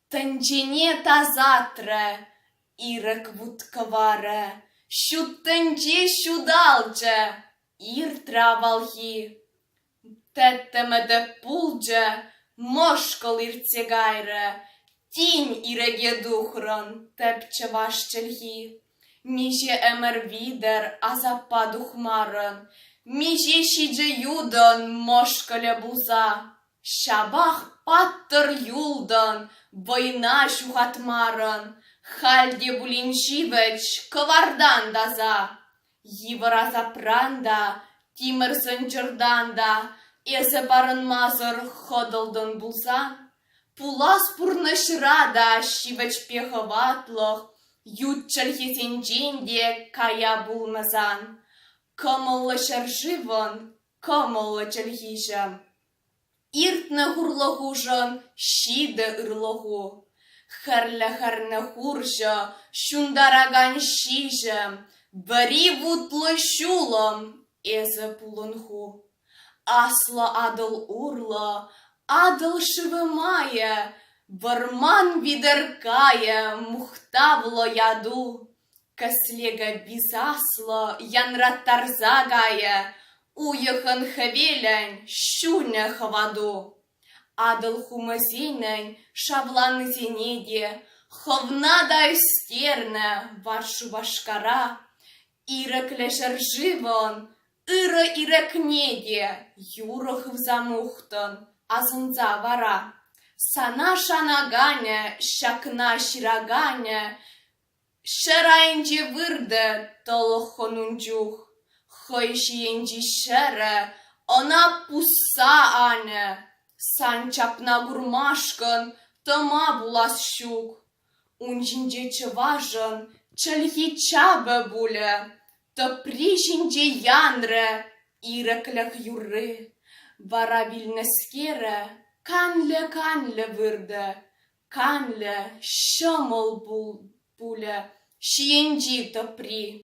Тенчене тазатре, ирек вудкаваре, щу тенче щудалче, ир травалхи. Теттемеде пулдже, мошкол ирцегайре, тінь іреге духрон, тепче вашчельги. Міже емер відер, а западу хмарон, міже шідже юдон, мошколя буза. Шабах паттер юлдон, война шухатмарон, хальде булінчівеч, ковардан даза. Йівора запранда, тімерсон чорданда, езе барон мазор ходолдон буза. Пулас пурнеш рада, шівеч пєховатлох, ютчельхі сінджінде, кая булмазан. Комоло шерживон, комоло чельгіжем. Іртне гурлогужон, щіде ірлогу. Херля хуржо, шундараган щіжем, бері вутло щулом, езе пулонгу. Асло адол урло, адол шивимає, варман відеркає, мухтавло яду. Каслега бізасло, янра тарзагає, уєхан хевелянь, щуня хаваду. Адол хумазінень, шавлан зінеді, ховнадай стерне, варшу башкара. Ірек лешер живон, ірек неді, юрох взамухтон, азынза вара. Сана шанаганя, шакна шираганя, шерайнче вирде толохонунчух. Хойшиенчи шере, она пуса аня. Санчапна гурмашкан, тома булас щук. Унчинче чеважан, чельхи чабе буле, то пришинче янре, іреклях юри. Вара вільне скере, канле вирде, канле, щомол буле, щінчі то прі.